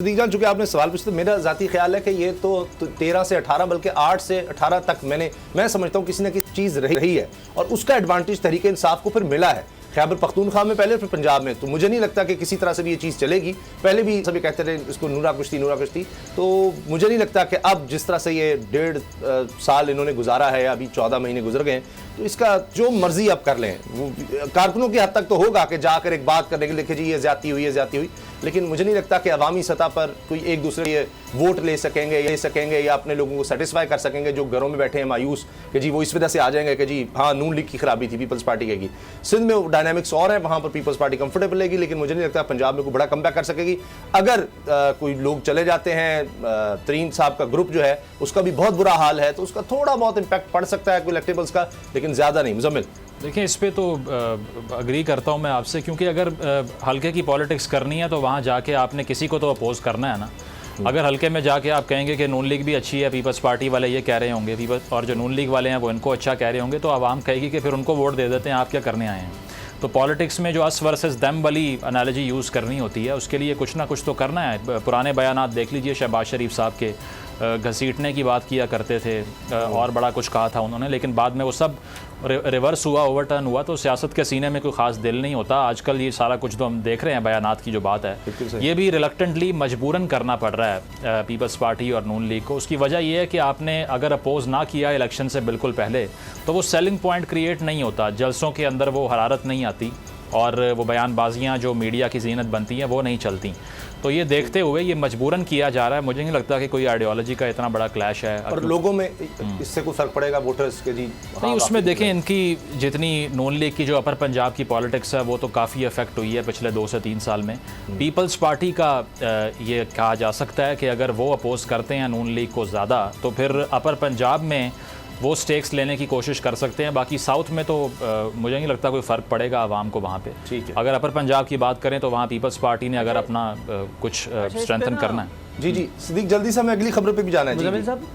जान, चूंकि आपने सवाल पूछा तो मेरा जाती ख्याल है कि ये तो 13 से 18 बल्कि 8 से 18 तक मैं समझता हूँ किसी न किसी चीज़ रही है और उसका एडवांटेज तहरीक इंसाफ को फिर मिला है खैबर पख्तूनख्वा में पहले, फिर पंजाब में। तो मुझे नहीं लगता कि किसी तरह से भी ये चीज़ चलेगी। पहले भी सभी कहते रहे इसको नूरा कुश्ती, तो मुझे नहीं लगता कि अब जिस तरह से ये 1.5 साल इन्होंने गुजारा है, अभी 14 महीने गुजर गए हैं, तो इसका जो मर्जी अब कर लें। वो कारकुनों की हद तक तो होगा कि जाकर एक बात करने के लिए, देखिए जी ये ज्यादती हुई, लेकिन मुझे नहीं लगता कि अवामी सतह पर कोई एक दूसरे ये वोट ले सकेंगे या अपने लोगों को सेटिस्फाई कर सकेंगे जो घरों में बैठे हैं मायूस कि जी वो इस वजह से आ जाएंगे कि जी हाँ नून लीग की खराबी थी, पीपल्स पार्टी की। सिंध में डायनामिक्स और है, वहाँ पर पीपल्स पार्टी कंफर्टेबल लेगी, लेकिन मुझे नहीं लगता पंजाब में कोई बड़ा कमबैक कर सकेगी। अगर कोई लोग चले जाते हैं, तरीन साहब का ग्रुप जो है उसका भी बहुत बुरा हाल है, तो उसका थोड़ा बहुत इम्पैक्ट पड़ सकता है इलेक्टेबल्स का, लेकिन ज़्यादा नहीं। मुजम्मिल देखिए, इस पे तो अग्री करता हूँ मैं आपसे, क्योंकि अगर हल्के की पॉलिटिक्स करनी है तो वहाँ जाके आपने किसी को तो अपोज करना है ना। अगर हल्के में जाके आप कहेंगे कि नून लीग भी अच्छी है, पीपल्स पार्टी वाले ये कह रहे होंगे, पीपल्स और जो नून लीग वाले हैं वो इनको अच्छा कह रहे होंगे, तो आवाम कहेगी कि फिर उनको वोट दे देते हैं, आप क्या करने आए हैं। तो पॉलिटिक्स में जो अस वर्सेस दम वाली एनालॉजी यूज़ करनी होती है, उसके लिए कुछ ना कुछ तो करना है। पुराने बयानात देख लीजिए, शहबाज शरीफ साहब के घसीटने की बात किया करते थे और बड़ा कुछ कहा था उन्होंने, लेकिन बाद में वो सब रिवर्स हुआ, ओवरटर्न हुआ। तो सियासत के सीने में कोई ख़ास दिल नहीं होता। आजकल ये सारा कुछ तो हम देख रहे हैं, बयानात की जो बात है, ये भी रिलक्टेंटली मजबूरन करना पड़ रहा है पीपल्स पार्टी और नून लीग को। उसकी वजह यह है कि आपने अगर अपोज ना किया इलेक्शन से बिल्कुल पहले, तो वो सेलिंग पॉइंट क्रिएट नहीं होता, जलसों के अंदर वो हरारत नहीं आती और वो बयानबाजियाँ जो मीडिया की जीनत बनती हैं वो नहीं चलती। तो ये देखते हुए ये मजबूरन किया जा रहा है। मुझे नहीं लगता कि कोई आइडियोलॉजी का इतना बड़ा क्लैश है। और लोगों में इससे कोई फर्क पड़ेगा वोटर्स के? जी नहीं, उसमें देखें, इनकी जितनी नून लीग की जो अपर पंजाब की पॉलिटिक्स है वो तो काफ़ी अफेक्ट हुई है पिछले 2 से 3 साल में। पीपल्स पार्टी का ये कहा जा सकता है कि अगर वो अपोज करते हैं नून लीग को ज़्यादा, तो फिर अपर पंजाब में वो स्टेक्स लेने की कोशिश कर सकते हैं। बाकी साउथ में तो मुझे नहीं लगता कोई फ़र्क पड़ेगा आवाम को वहाँ पे। ठीक है, अगर अपर पंजाब की बात करें तो वहाँ पीपल्स पार्टी ने अगर अपना कुछ स्ट्रेंथन करना है। जी सिद्दीक, जल्दी से हमें अगली खबरों पे भी जाना है। मुजम्मिल साहब,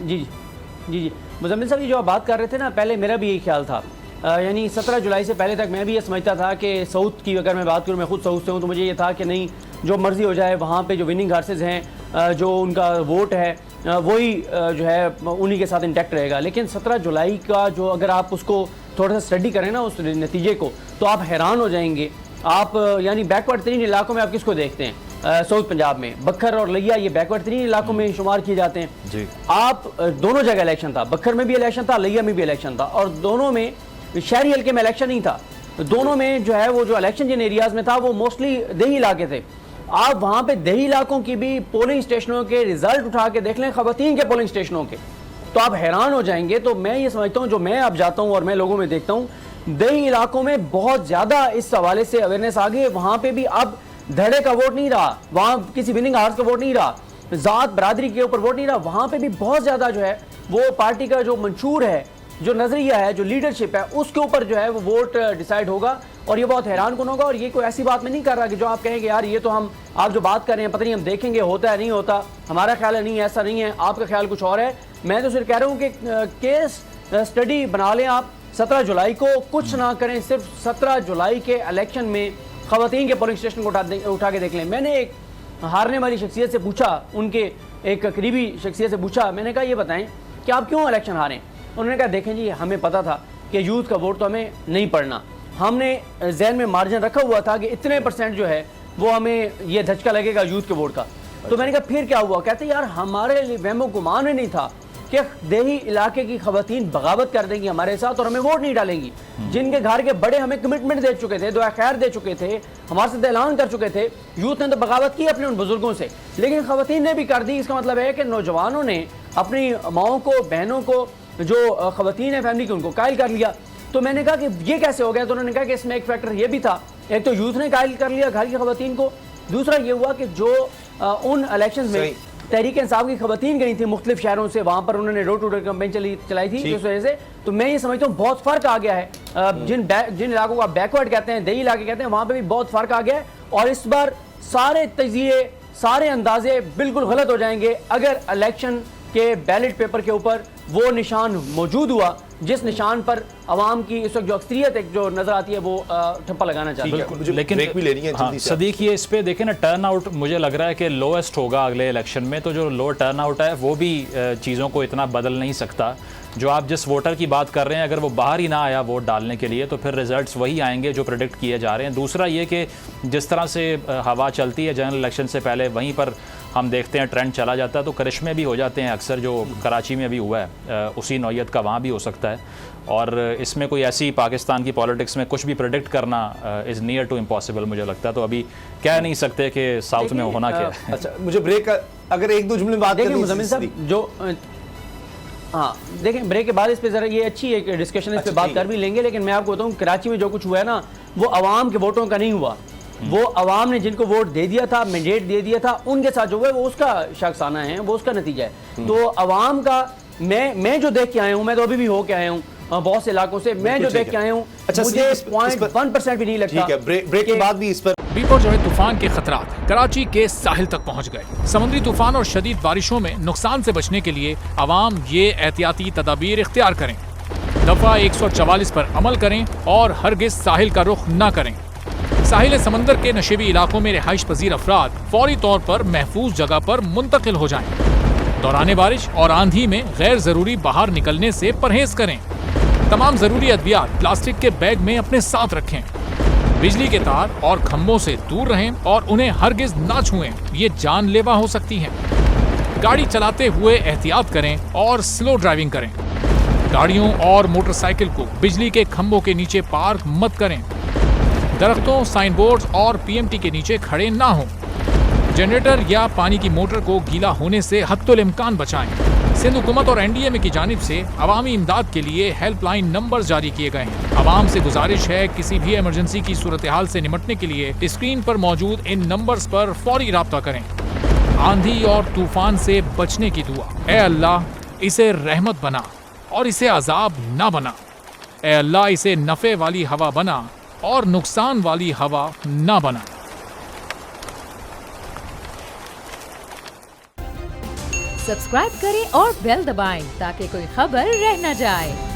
जी मुजम्मिल साहब, ये जो आप बात कर रहे थे ना, पहले मेरा भी यही ख्याल था। यानी 17 जुलाई से पहले तक मैं भी ये समझता था कि साउथ की अगर मैं बात करूँ, मैं खुद साउथ से हूँ, तो मुझे ये था कि नहीं, जो मर्ज़ी हो जाए, वहाँ पे जो विनिंग हार्सेस हैं, जो उनका वोट है, वही जो है उन्हीं के साथ इंटैक्ट रहेगा। लेकिन 17 जुलाई का जो अगर आप उसको थोड़ा सा स्टडी करें ना, उस नतीजे को, तो आप हैरान हो जाएंगे। आप यानी बैकवर्ड तरीन इलाकों में आप किसको देखते हैं? साउथ पंजाब में बक्खर और लिया, ये बैकवर्ड तरीन इलाकों में शुमार किए जाते हैं जी। आप दोनों जगह इलेक्शन था, बक्खर में भी इलेक्शन था, लिया में भी इलेक्शन था, और दोनों में शहरी हल्के में इलेक्शन नहीं था। दोनों में जो है वो जो इलेक्शन जिन एरियाज में था वो मोस्टली देही इलाके थे। आप वहाँ पे देही इलाकों की भी पोलिंग स्टेशनों के रिजल्ट उठा के देख लें, खवातीन के पोलिंग स्टेशनों के, तो आप हैरान हो जाएंगे। तो मैं ये समझता हूँ, जो मैं अब जाता हूँ और मैं लोगों में देखता हूँ, देही इलाकों में बहुत ज़्यादा इस हवाले से अवेयरनेस आ गई है। वहाँ पे भी अब धड़े का वोट नहीं रहा, वहाँ किसी विनिंग हार्स का वोट नहीं रहा, ज़ात बरादरी के ऊपर वोट नहीं रहा। वहाँ पे भी बहुत ज़्यादा जो है वो पार्टी का जो मंशूर है, जो नज़रिया है, जो लीडरशिप है, उसके ऊपर जो है वो वोट डिसाइड होगा। और ये बहुत हैरान कौन होगा। और ये कोई ऐसी बात मैं नहीं कर रहा कि जो आप कहेंगे यार ये तो आप जो बात कर रहे हैं पता नहीं, हम देखेंगे होता है नहीं होता, हमारा ख्याल है नहीं ऐसा नहीं है, आपका ख्याल कुछ और है। मैं तो सिर्फ कह रहा हूँ कि केस स्टडी बना लें आप। 17 जुलाई को कुछ ना करें, सिर्फ 17 जुलाई के इलेक्शन में खवातीन के पोलिंग स्टेशन को उठा के देख लें। मैंने एक हारने वाली शख्सियत से पूछा, उनके एक करीबी शख्सियत से पूछा, मैंने कहा ये बताएं कि आप क्यों इलेक्शन हारें? उन्होंने कहा देखें जी, हमें पता था कि यूथ का वोट तो हमें नहीं पड़ना, हमने जहन में मार्जिन रखा हुआ था कि इतने % जो है वो हमें ये धचका लगेगा यूथ के वोट का। तो मैंने कहा फिर क्या हुआ? कहते यार हमारे लिए वहमो गुमान में नहीं था कि देही इलाके की खवातीन बगावत कर देंगी हमारे साथ और हमें वोट नहीं डालेंगी। जिनके घर के बड़े हमें कमिटमेंट दे चुके थे, दुआ खैर दे चुके थे, हमारे साथ ऐलान कर चुके थे, यूथ ने तो बगावत की अपने उन बुजुर्गों से, लेकिन खवातीन ने भी कर दी। इसका मतलब है कि नौजवानों ने अपनी माओं को, बहनों को, जो खवातीन है फैमिली की, उनको कायल कर लिया। तो मैंने कहा कि ये कैसे हो गया? तो उन्होंने कहा कि इसमें एक फैक्टर ये भी था, एक तो यूथ ने कायल कर लिया घर की खवातीन को, दूसरा ये हुआ कि जो उन इलेक्शन में तहरीक इंसाफ की खवातीन गई थी मुख्तलिफ शहरों से, वहाँ पर उन्होंने डोर टू डोर कैंपेन चलाई थी, जिस वजह से तो मैं ये समझता हूँ बहुत फ़र्क आ गया है। जिन इलाकों को आप बैकवर्ड कहते हैं, देही इलाके कहते हैं, वहाँ पर भी बहुत फ़र्क आ गया है। और इस बार सारे तजिए, सारे अंदाजे बिल्कुल गलत हो जाएंगे अगर इलेक्शन के बैलेट पेपर के ऊपर वो निशान मौजूद हुआ जिस निशान पर आवाम की इस वक्त जो अक्सरियत एक जो नजर आती है वो ठप्पा लगाना चाहती है। मुझे ब्रेक भी लेनी है हाँ, जल्दी से। सदीक ये इस पे देखें ना, टर्न आउट मुझे लग रहा है कि लोएस्ट होगा अगले इलेक्शन में, तो जो लो टर्न आउट है वो भी चीज़ों को इतना बदल नहीं सकता। जो आप जिस वोटर की बात कर रहे हैं, अगर वो बाहर ही ना आया वोट डालने के लिए, तो फिर रिजल्ट्स वही आएंगे जो प्रेडिक्ट किए जा रहे हैं। दूसरा ये कि जिस तरह से हवा चलती है जनरल इलेक्शन से पहले, वहीं पर हम देखते हैं ट्रेंड चला जाता है, तो करिश्मे भी हो जाते हैं अक्सर, जो कराची में भी हुआ है उसी नौयत का वहाँ भी हो सकता है। और इसमें कोई ऐसी पाकिस्तान की पॉलिटिक्स में कुछ भी प्रेडिक्ट करना इज़ नियर टू इम्पॉसिबल मुझे लगता है। तो अभी कह नहीं सकते कि साउथ में होना क्या है। अच्छा, मुझे ब्रेक अगर एक दो जुमले में बात देखिए करनी मुज़म्मिल साहब, जो हाँ देखें ब्रेक के बाद इस पे ज़रा ये अच्छी एक डिस्कशन इस पे बात कर भी लेंगे, लेकिन मैं आपको बताऊँ कराची में जो कुछ हुआ है ना, वो आवाम के वोटों का नहीं हुआ। वो आवाम ने जिनको वोट दे दिया था, मैंडेट दे दिया था, उनके साथ जो हुआ वो उसका शख्साना है, वो उसका नतीजा है। तो आवाम का मैं जो देख के आया हूँ, मैं तो अभी भी हो के आया हूँ बहुत से इलाकों से, मैं जो देख के आया हूँ, अच्छा, मुझे 0.1% भी नहीं लगता। ठीक है, ब्रेक के बाद भी इस पर बिपरजॉय तूफान के खतरात कराची के साहिल तक पहुंच गए। समुद्री तूफान और शदीद बारिशों में नुकसान से बचने के लिए आवाम ये एहतियाती तदाबीर इख्तियार करें। दफा 144 पर अमल करें और हरगिज साहिल का रुख न करें। साहिल समंदर के नशेबी इलाकों में रिहाइश पजीर अफराद फौरी तौर पर महफूज जगह पर मुंतकिल हो जाएं। दौरान बारिश और आंधी में गैर जरूरी बाहर निकलने से परहेज करें। तमाम जरूरी अद्वियात प्लास्टिक के बैग में अपने साथ रखें। बिजली के तार और खंभों से दूर रहें और उन्हें हरगिज ना छुएं, ये जानलेवा हो सकती हैं। गाड़ी चलाते हुए एहतियात करें और स्लो ड्राइविंग करें। गाड़ियों और मोटरसाइकिल को बिजली के खंभों के नीचे पार्क मत करें। दरख्तों, साइन बोर्ड और पीएमटी के नीचे खड़े ना हों। जनरेटर या पानी की मोटर को गीला होने से हत्तुल इम्कान बचाएं। सिंध हुकूमत और एनडीएमए की जानिब से अवामी इमदाद के लिए हेल्पलाइन नंबर जारी किए गए हैं। आवाम से गुजारिश है किसी भी इमरजेंसी की सूरत हाल से निपटने के लिए स्क्रीन पर मौजूद इन नंबर्स पर फौरी राब्ता करें। आंधी और तूफान से बचने की दुआ। ए अल्लाह, इसे रहमत बना और इसे अजाब ना बना। ए अल्लाह, इसे नफे वाली हवा बना और नुकसान वाली हवा ना बना। सब्सक्राइब करें और बेल दबाएं ताकि कोई खबर रह न जाए।